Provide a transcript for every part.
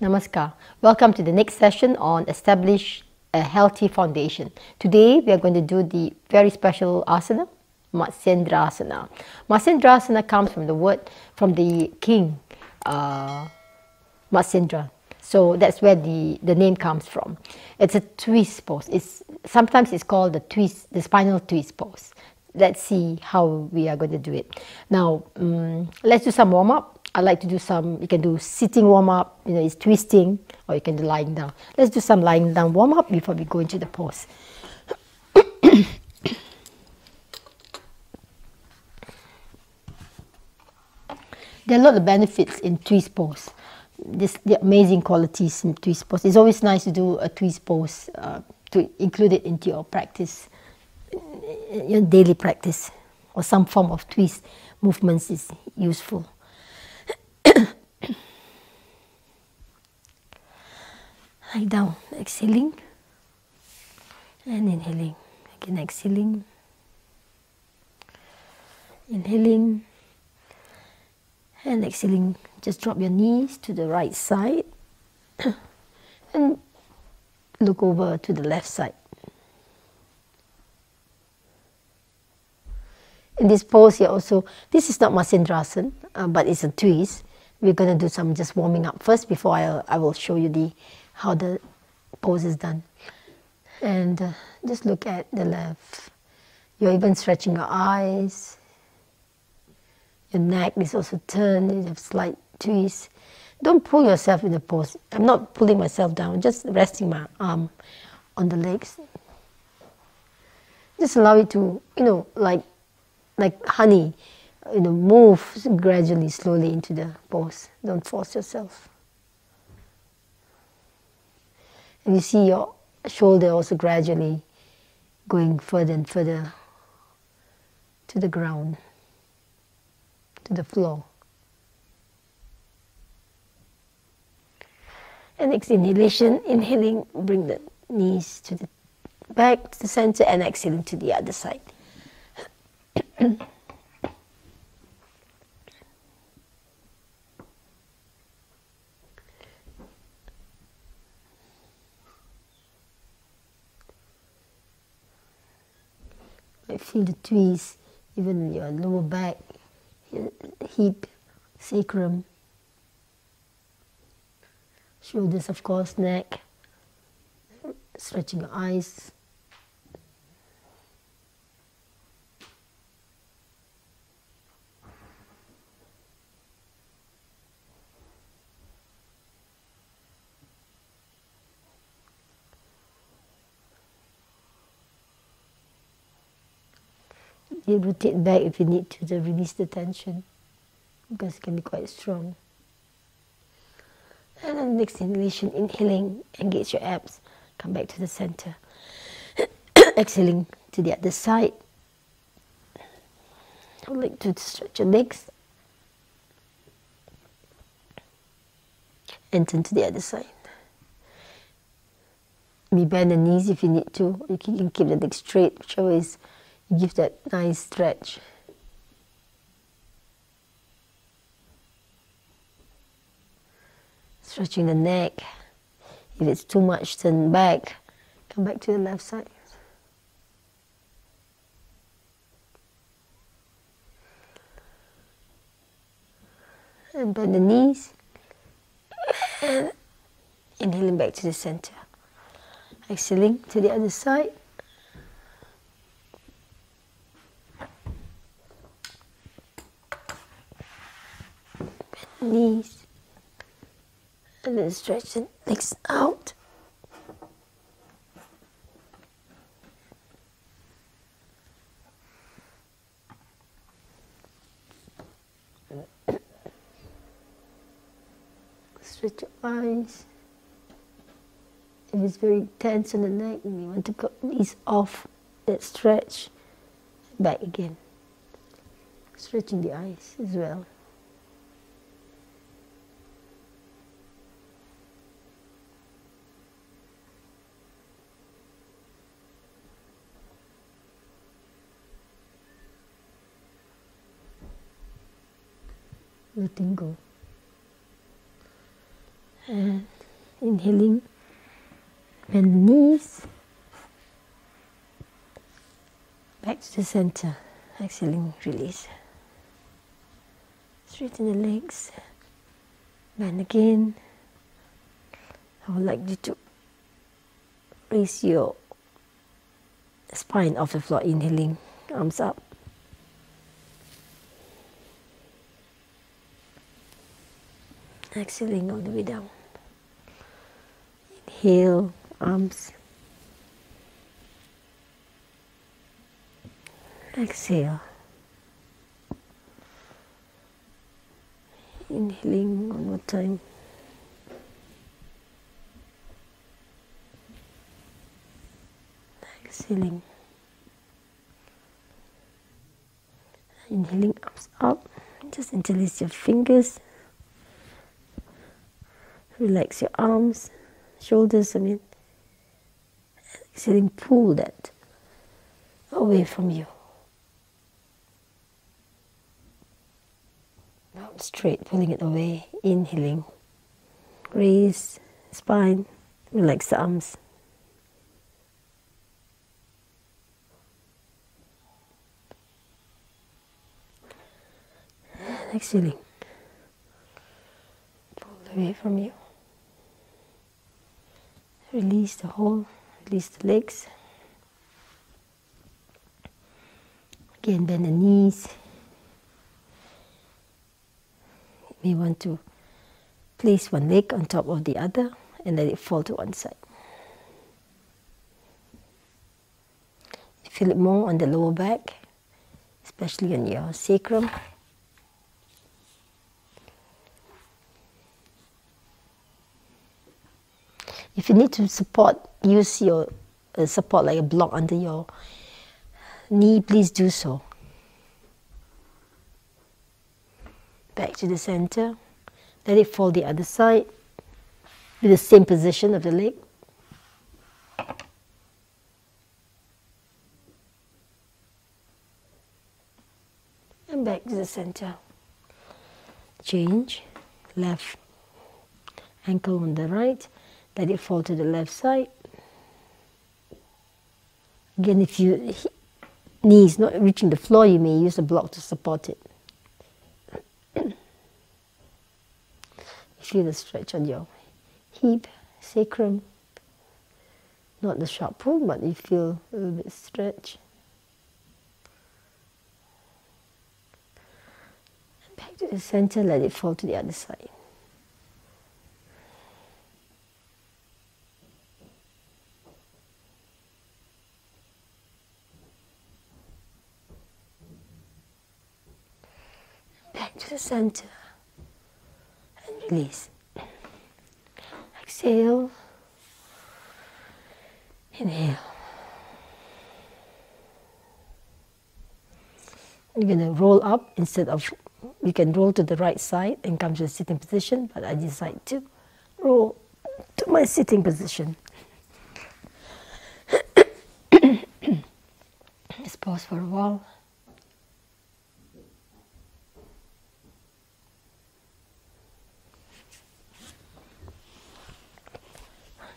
Namaskar. Welcome to the next session on establish a healthy foundation. Today we are going to do the very special asana, Matsyendrasana. Matsyendrasana comes from the word, from the king, Matsyendra. So that's where the name comes from. It's a twist pose. Sometimes it's called the spinal twist pose. Let's see how we are going to do it. Now, let's do some warm-up. I like to do you can do sitting warm-up, it's twisting, or you can do lying down. Let's do some lying down warm-up before we go into the pose. There are a lot of benefits in twist pose. The amazing qualities in twist pose. It's always nice to do a twist pose, to include it into your practice, your daily practice, or some form of twist movements is useful. Lie down, exhaling and inhaling. Again, exhaling, inhaling and exhaling. Just drop your knees to the right side and look over to the left side. In this pose here also, this is not Matsyendrasana, but it's a twist. We're going to do some just warming up first before I will show you how the pose is done. And just look at the left. You're even stretching your eyes. Your neck is also turned, you have slight twist. Don't pull yourself in the pose. I'm not pulling myself down, just resting my arm on the legs. Just allow it to, like honey, move gradually, slowly into the pose. Don't force yourself. And you see your shoulder also gradually going further and further to the ground, to the floor. And next inhalation, inhaling, bring the knees to the back, to the center, and exhaling to the other side. I feel the twist, even your lower back, your hip, sacrum, shoulders, of course, neck, stretching your eyes. You rotate back if you need to release the tension, because it can be quite strong. And then next inhalation, inhaling, engage your abs, come back to the center. Exhaling to the other side. I would like to stretch your legs and turn to the other side. You bend the knees if you need to. You can keep the legs straight, whichever is. You give that nice stretch. Stretching the neck. If it's too much, turn back. Come back to the left side. And bend the knees. And inhaling back to the center. Exhaling to the other side. Knees, and then stretch the legs out. Stretch your eyes. If it's very tense on the neck and you want to ease off that stretch, back again. Stretching the eyes as well. Letting go. And inhaling, bend the knees, back to the center. Exhaling, release. Straighten the legs, bend again. I would like you to raise your spine off the floor, inhaling, arms up. Exhaling all the way down. Inhale, arms. Exhale. Inhaling one more time. Exhaling. Inhaling, arms up. Just interlace your fingers. Relax your arms, shoulders, Exhaling, pull that away from you. Arms straight, pulling it away. Inhaling. Raise spine, relax the arms. Exhaling. Pull away from you. Release the whole, release the legs. Again, bend the knees. You may want to place one leg on top of the other and let it fall to one side. You feel it more on the lower back, especially on your sacrum. If you need to support, use your support like a block under your knee, please do so. Back to the center. Let it fall the other side with the same position of the leg. And back to the center. Change. Left ankle on the right. Let it fall to the left side. Again, if your knee is not reaching the floor, you may use a block to support it. Feel the stretch on your hip, sacrum. Not the sharp pull, but you feel a little bit stretch. Back to the center, let it fall to the other side. Back to the center and release. Exhale. Inhale. You're going to roll up instead of, you can roll to the right side and come to the sitting position, but I decide to roll to my sitting position. Just pause for a while.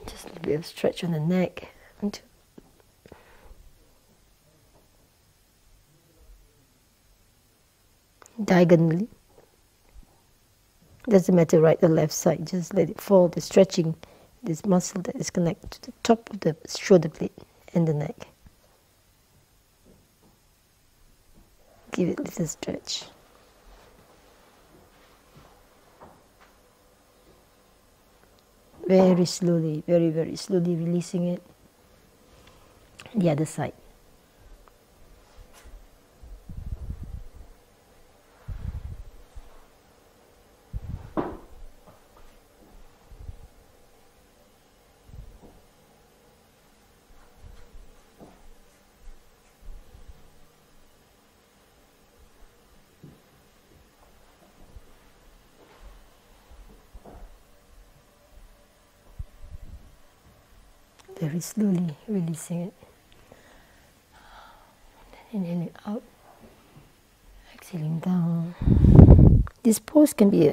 Just a little bit of stretch on the neck. Diagonally. Doesn't matter right or left side, just let it fall. The stretching this muscle that is connected to the top of the shoulder blade and the neck. Give it a little stretch. Very slowly, very, very slowly releasing it. The other side. Very slowly releasing it. Inhaling out, exhaling down. This pose can be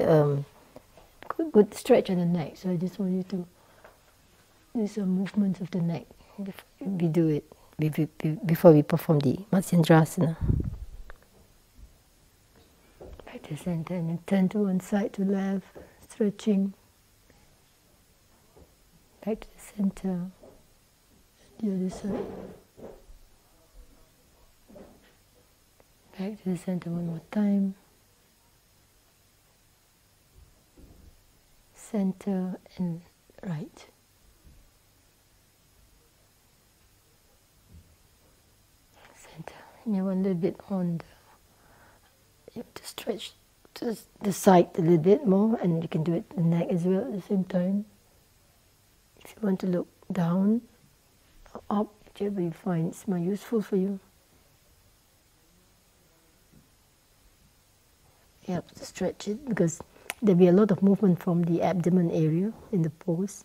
good stretch on the neck. So I just want you to do some movements of the neck before we do it, before we perform the Matsyendrasana. Back to center and then turn to one side to left, stretching. Back to the center, the other side. Back to the center one more time. Center and right. Center. And you want a little bit on the, you have to stretch to the side a little bit more, and you can do it the neck as well at the same time. If you want to look down or up, whichever you find it's more useful for you. You have to stretch it because there'll be a lot of movement from the abdomen area in the pose.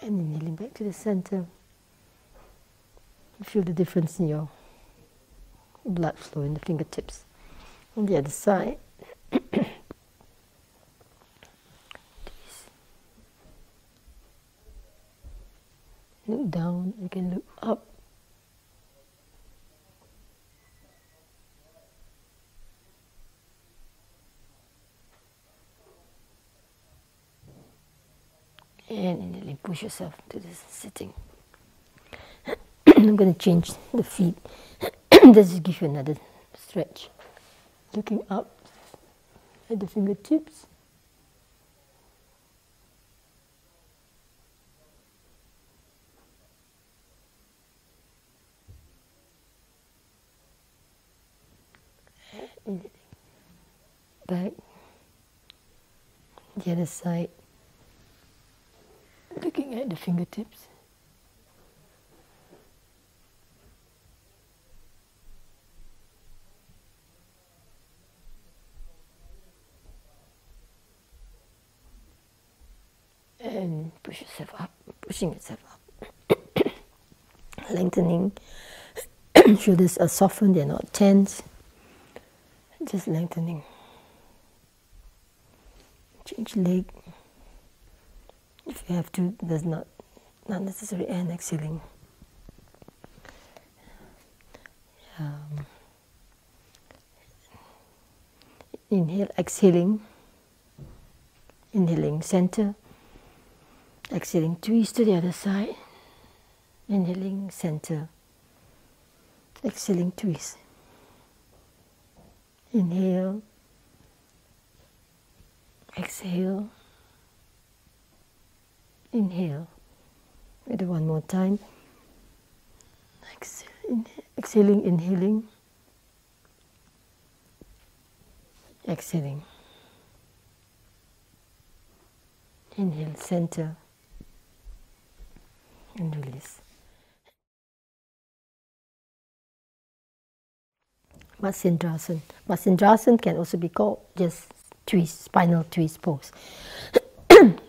And then kneeling back to the center. Feel the difference in your blood flow in the fingertips. On the other side. Look down, you can look up. And then push yourself to this sitting. I'm going to change the feet. This will give you another stretch. Looking up at the fingertips. Back. The other side. Looking at the fingertips. And push yourself up, pushing yourself up. Lengthening. Shoulders are softened, they're not tense. Just lengthening. Change leg. If you have to, there's not necessary, and exhaling. Inhale, exhaling. Inhaling center. Exhaling, twist to the other side. Inhaling center. Exhaling, twist. Inhale. Exhale. Inhale. We do one more time. Exhale, exhaling, inhaling. Exhaling. Inhale, center. And release. Matsyendrasana. Matsyendrasana can also be called just twist, spinal twist pose.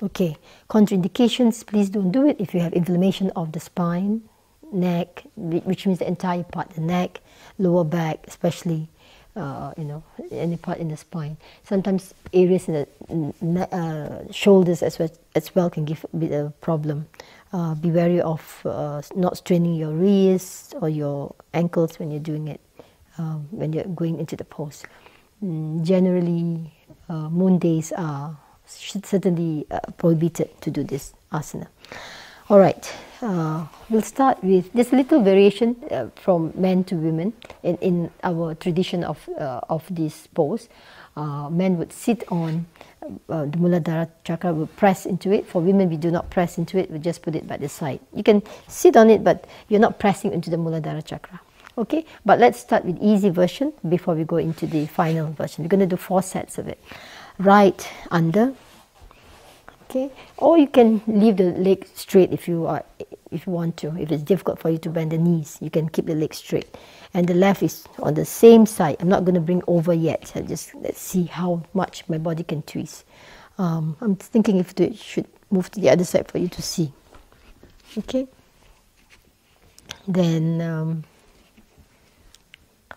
Okay, contraindications, please don't do it if you have inflammation of the spine, neck, which means the entire part, the neck, lower back, especially, any part in the spine. Sometimes areas in the shoulders as well can give a bit of a problem. Be wary of not straining your wrists or your ankles when you're doing it, when you're going into the pose. Generally, moon days are certainly prohibited to do this asana. All right, we'll start with this little variation from men to women in our tradition of this pose. Men would sit on the Muladhara chakra, will press into it. For women, we do not press into it, we just put it by the side. You can sit on it, but you're not pressing into the Muladhara chakra. Okay, but let's start with easy version before we go into the final version. We're going to do 4 sets of it. Right under, okay, or you can leave the leg straight if you want to. If it's difficult for you to bend the knees, you can keep the leg straight. And the left is on the same side. I'm not going to bring over yet. Let's see how much my body can twist. I'm thinking if it should move to the other side for you to see. Okay. Then,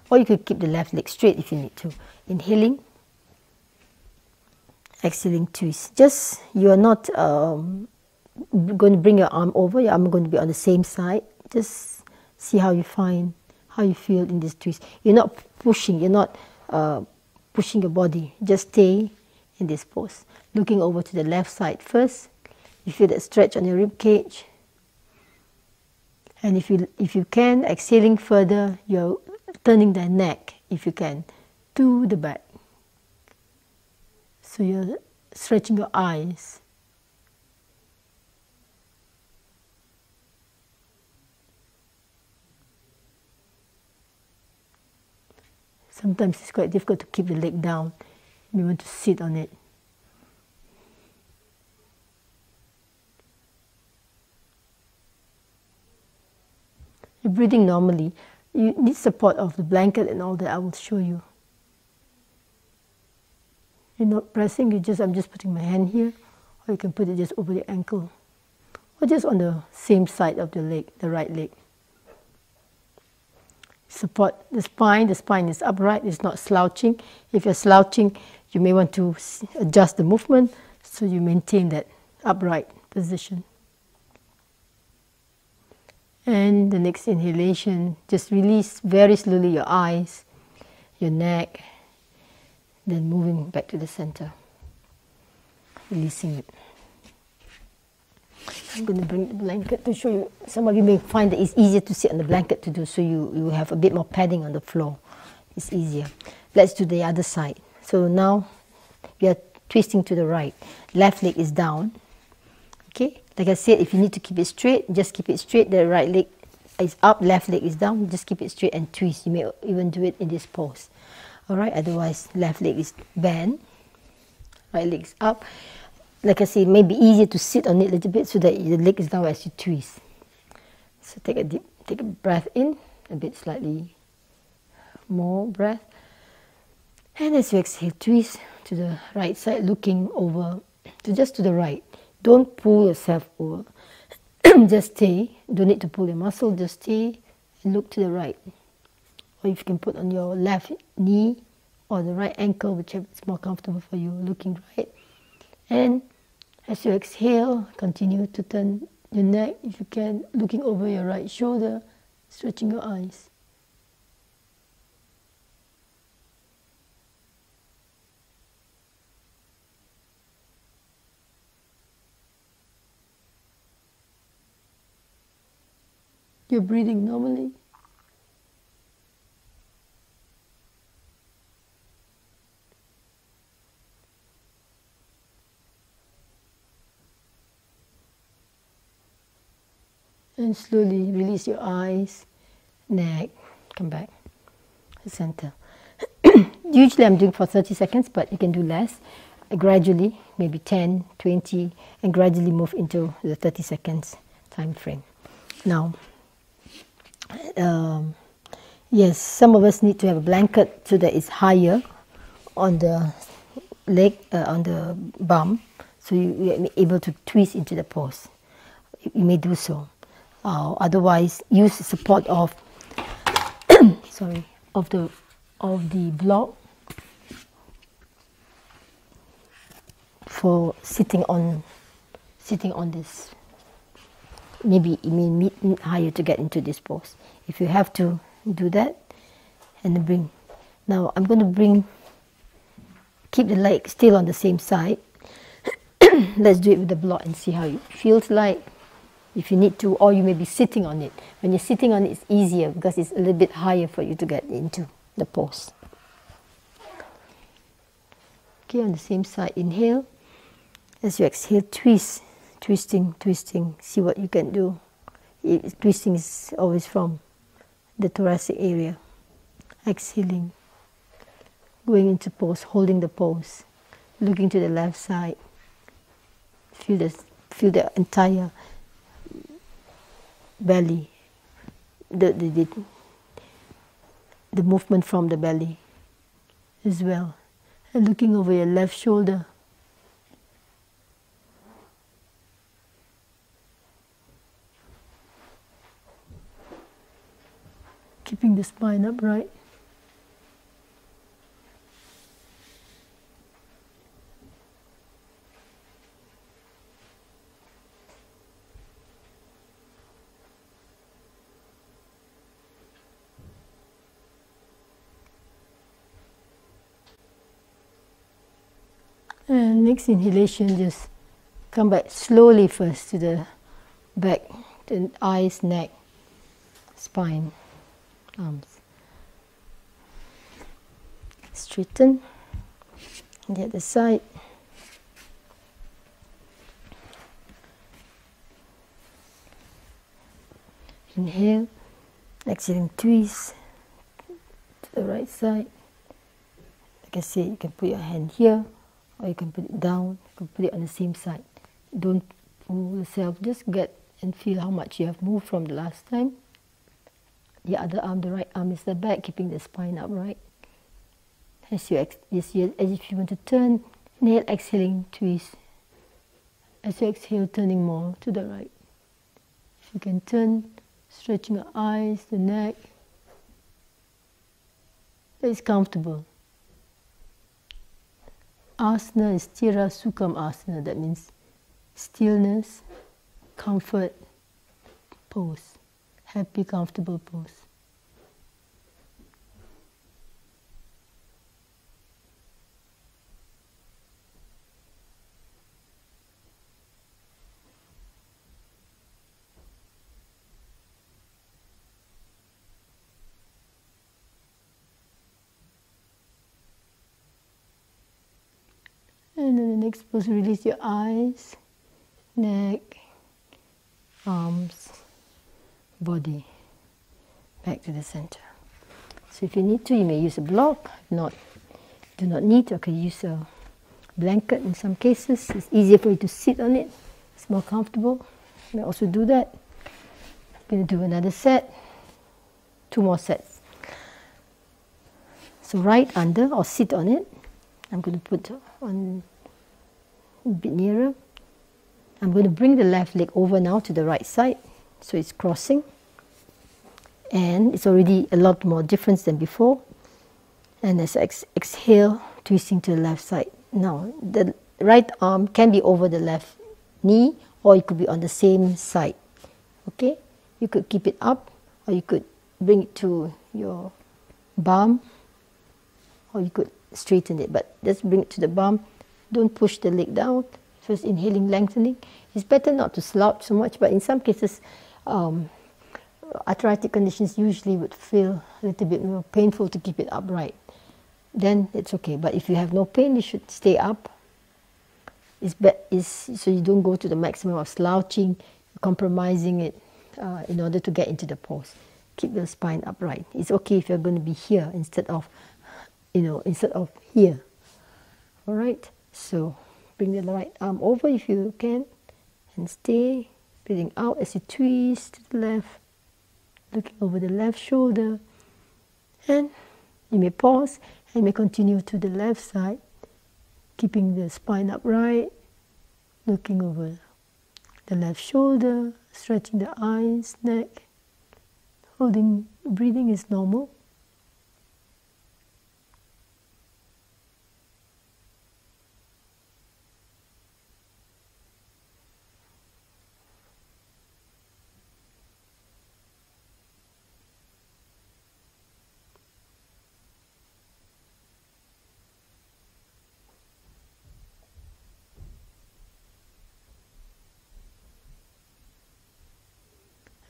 or you could keep the left leg straight if you need to. Inhaling. Exhaling, twist. Just, you are not going to bring your arm over. Your arm is going to be on the same side. Just see how you find, how you feel in this twist. You're not pushing. You're not pushing your body. Just stay in this pose. Looking over to the left side first. You feel that stretch on your rib cage. And if you can, exhaling further, you're turning the neck, if you can, to the back. So you're stretching your eyes. Sometimes it's quite difficult to keep the leg down. You want to sit on it. You're breathing normally. You need support of the blanket and all that. I will show you. You're not pressing. I'm just putting my hand here, or you can put it just over the ankle, or just on the same side of the leg, the right leg. Support the spine. The spine is upright. It's not slouching. If you're slouching, you may want to adjust the movement so you maintain that upright position. And the next inhalation, just release very slowly your eyes, your neck, then moving back to the center, releasing it. I'm going to bring the blanket to show you. Some of you may find that it's easier to sit on the blanket to do, so you have a bit more padding on the floor. It's easier. Let's do the other side. So now we are twisting to the right. Left leg is down. Okay, like I said, if you need to keep it straight, just keep it straight. The right leg is up, left leg is down. Just keep it straight and twist. You may even do it in this pose. All right, otherwise left leg is bent, right leg is up. Like I said, it may be easier to sit on it a little bit so that the leg is down as you twist. So take a breath in, a bit slightly more breath. And as you exhale, twist to the right side, looking over to just to the right. Don't pull yourself over. Just stay. Don't need to pull your muscle. Just stay and look to the right. Or if you can put on your left knee or the right ankle, whichever is more comfortable for you, looking right. And as you exhale, continue to turn your neck, if you can, looking over your right shoulder, stretching your eyes. You're breathing normally. And slowly release your eyes, neck, come back to center. Usually I'm doing for 30 seconds, but you can do less. Gradually, maybe 10, 20, and gradually move into the 30 seconds time frame. Now, yes, some of us need to have a blanket so that it's higher on the leg, on the bum, so you are able to twist into the pose. You may do so. Otherwise, use the support of of the block for sitting on this. Maybe you may need higher to get into this pose. If you have to do that, and bring. Now I'm going to keep the leg still on the same side. Let's do it with the block and see how it feels like. If you need to, or you may be sitting on it. When you're sitting on it, it's easier because it's a little bit higher for you to get into the pose. Okay, on the same side, inhale. As you exhale, twist. Twisting, twisting, see what you can do. Twisting is always from the thoracic area. Exhaling, going into pose, holding the pose, looking to the left side. Feel the entire belly, the movement from the belly as well. And looking over your left shoulder. Keeping the spine upright. And next inhalation, just come back slowly first to the back, the eyes, neck, spine, arms. Straighten. And the other side. Inhale. Exhaling, twist to the right side. Like I said, you can put your hand here, or you can put it down. You can put it on the same side. Don't pull yourself. Just get and feel how much you have moved from the last time. The other arm, the right arm is the back, keeping the spine upright. As if you want to turn, inhale, exhaling, twist. As you exhale, turning more to the right. If you can turn, stretching the eyes, the neck. It's comfortable. Asana is Stira Sukham Asana. That means stillness, comfort, pose. Happy, comfortable pose. And then the next pose, release your eyes, neck, arms, body, back to the center. So if you need to, you may use a block. If not, do not need to. Okay, use a blanket in some cases. It's easier for you to sit on it. It's more comfortable. You may also do that. I'm going to do another set, 2 more sets. So right under or sit on it. I'm going to put on a bit nearer. I'm going to bring the left leg over now to the right side, so it's crossing. And it's already a lot more difference than before. And as I exhale, twisting to the left side. Now, the right arm can be over the left knee, or it could be on the same side. Okay? You could keep it up, or you could bring it to your bum, or you could straighten it, but just bring it to the bum. Don't push the leg down. First inhaling, lengthening. It's better not to slouch so much, but in some cases, arthritic conditions usually would feel a little bit more painful to keep it upright. Then it's okay. But if you have no pain, you should stay up. So you don't go to the maximum of slouching, compromising it in order to get into the pose. Keep the spine upright. It's okay if you're going to be here instead of here. All right, so bring the right arm over if you can, and stay breathing out as you twist to the left, looking over the left shoulder, and you may pause and may continue to the left side, keeping the spine upright, looking over the left shoulder, stretching the eyes, neck, holding, breathing is normal.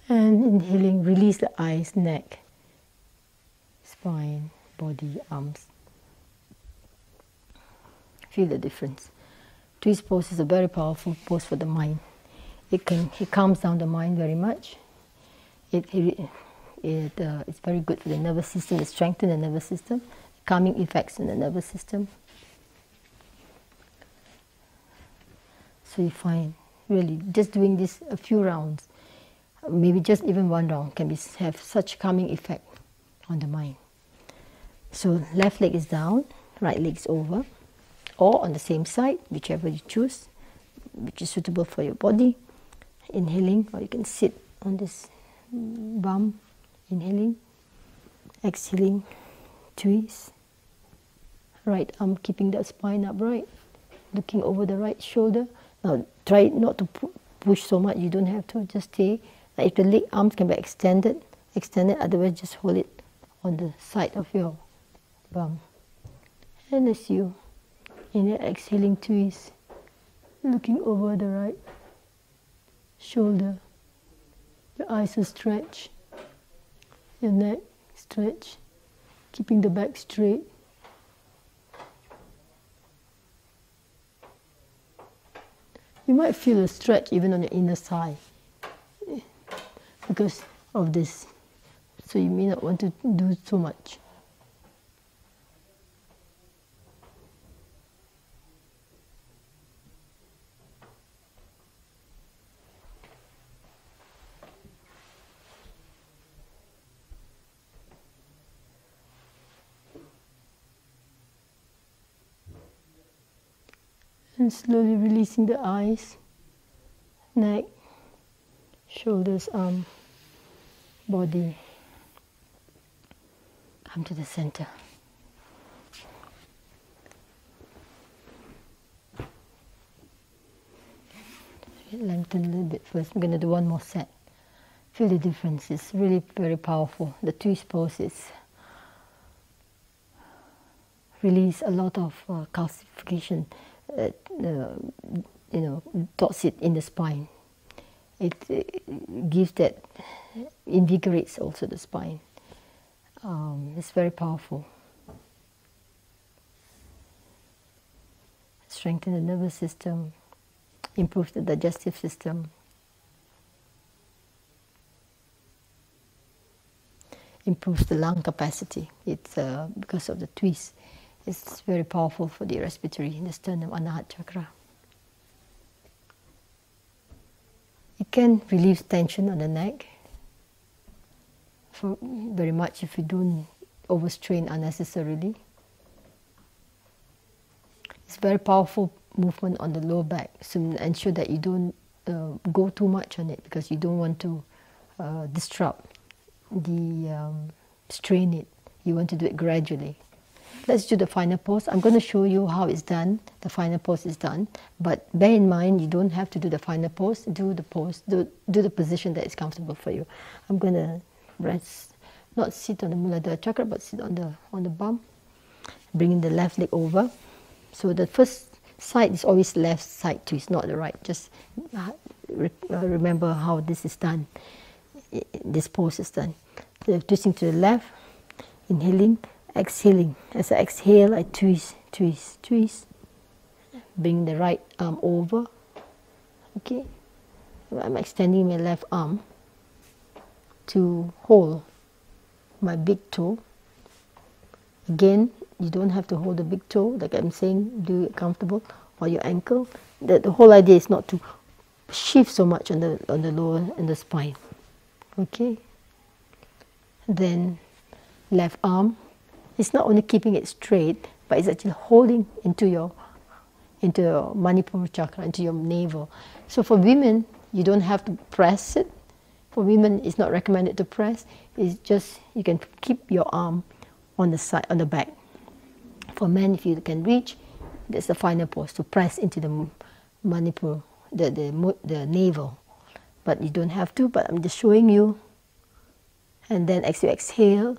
And inhaling, release the eyes, neck, spine, body, arms. Feel the difference. Twist pose is a very powerful pose for the mind. It calms down the mind very much. It's very good for the nervous system. It strengthens the nervous system, calming effects in the nervous system. So you find, really, just doing this a few rounds, maybe just even 1 round, can have such calming effect on the mind. So left leg is down, right leg is over, or on the same side, whichever you choose, which is suitable for your body. Inhaling, or you can sit on this bum, inhaling, exhaling, twist. Right arm keeping the spine upright, looking over the right shoulder. Now try not to push so much, you don't have to, just stay. Now, if the leg arms can be extended, otherwise just hold it on the side of your bum. And as you Inhale, exhaling, twist. Looking over the right shoulder. Your eyes are stretched. Your neck stretched. Keeping the back straight. You might feel a stretch even on your inner thigh because of this. So you may not want to do so much. And slowly releasing the eyes, neck, shoulders, arm, body. Come to the center. Lengthen a little bit first. I'm going to do one more set. Feel the difference. It's really very powerful. The twist pose is release a lot of calcification. Toxic in the spine. It gives that, invigorates also the spine. It's very powerful. Strengthen the nervous system, improve the digestive system, improves the lung capacity. It's because of the twist. It's very powerful for the respiratory in the sternum, Anahat chakra. It can relieve tension on the neck very much if you don't overstrain unnecessarily. It's very powerful movement on the lower back, so ensure that you don't go too much on it because you don't want to disrupt strain it. You want to do it gradually. Let's do the final pose. I'm going to show you how it's done. The final pose is done. But bear in mind, you don't have to do the final pose. Do the pose. Do the position that is comfortable for you. I'm going to rest, not sit on the Muladhara chakra, but sit on the bum. Bringing the left leg over. So the first side is always left side twist, not the right. Just remember how this is done. This pose is done. So twisting to the left, inhaling. Exhaling. As I exhale, I twist, twist, twist. Bring the right arm over. Okay. I'm extending my left arm to hold my big toe. Again, you don't have to hold the big toe. Like I'm saying, do it comfortable. Or your ankle. The whole idea is not to shift so much on the lower and the spine. Okay. Then left arm. It's not only keeping it straight, but it's actually holding into your Manipur chakra, into your navel. So for women, you don't have to press it. For women, it's not recommended to press. It's just you can keep your arm on the side, on the back. For men, if you can reach, that's the final pose to press into the Manipur, the navel. But you don't have to. But I'm just showing you. And then as you exhale,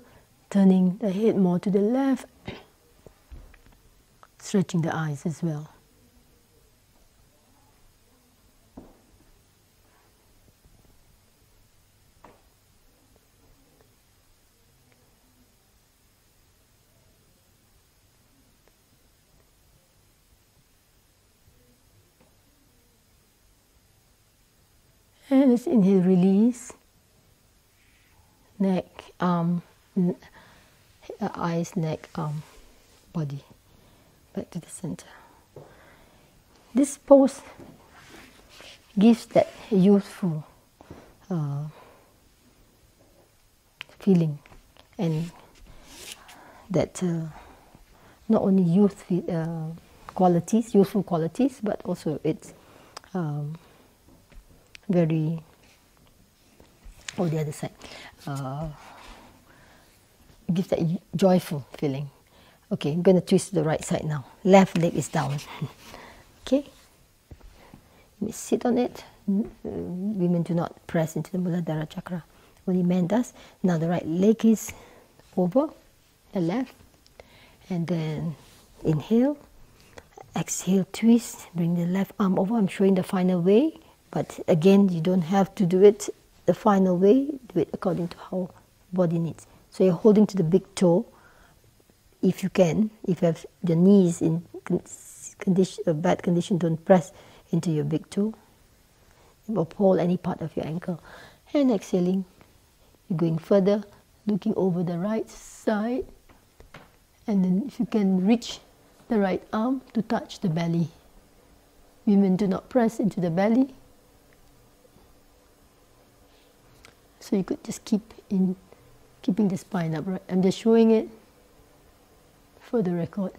turning the head more to the left, stretching the eyes as well. And let's inhale, release, neck, arm, eyes, neck, arm, body, back to the center. This pose gives that youthful feeling, and that not only youthful qualities, but also it's very, the other side, gives that joyful feeling. Okay, I'm going to twist to the right side now. Left leg is down. Okay, sit on it. Women do not press into the Muladhara chakra. Only men does. Now the right leg is over the left, and then inhale, Exhale, twist, bring the left arm over. I'm showing the final way, but again, you don't have to do it the final way. Do it according to how body needs. So you're holding to the big toe, if you can. If you have the knees in bad condition, don't press into your big toe. Or pull any part of your ankle. And exhaling, you're going further, looking over the right side, and then if you can reach the right arm to touch the belly. Women do not press into the belly. So you could just keeping the spine upright. I'm just showing it for the record.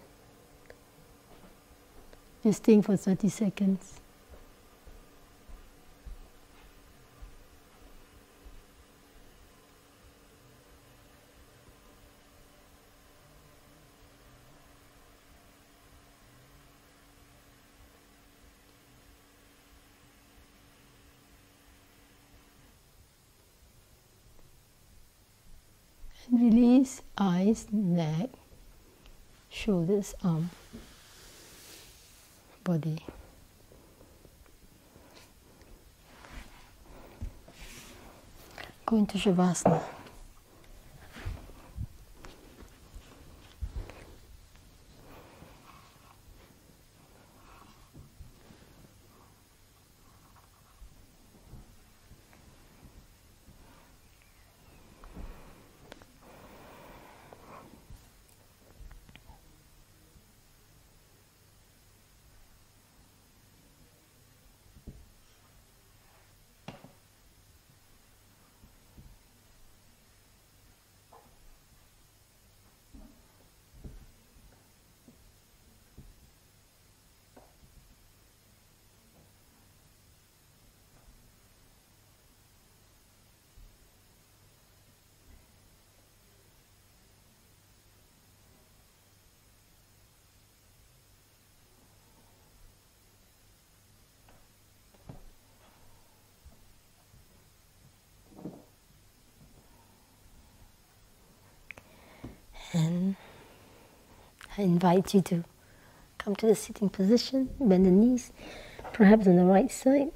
Just staying for 30 seconds. And release eyes, neck, shoulders, arm, body. Go into Shavasana. And I invite you to come to the sitting position, bend the knees, perhaps on the right side.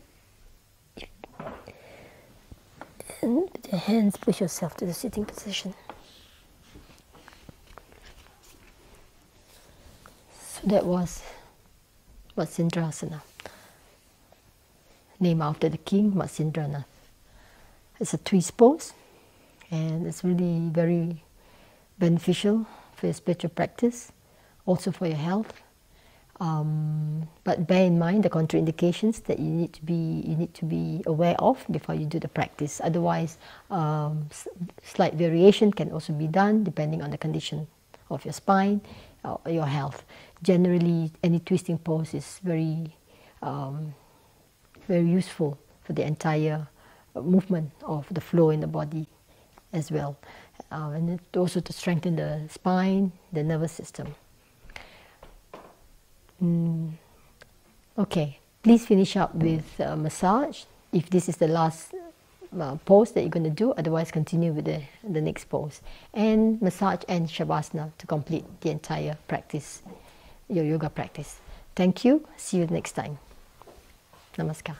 And with your hands, push yourself to the sitting position. So that was Matsyendrasana, named after the king, Matsyendranath. It's a twist pose, and it's really very beneficial for your spiritual practice, also for your health. But bear in mind the contraindications that you need to be aware of before you do the practice. Otherwise, slight variation can also be done depending on the condition of your spine or your health. Generally, any twisting pose is very useful for the entire movement of the flow in the body as well. And also to strengthen the spine, the nervous system. Okay, please finish up with massage if this is the last pose that you're going to do. Otherwise, continue with the next pose. And massage and Shavasana to complete the entire practice, your yoga practice. Thank you. See you next time. Namaskar.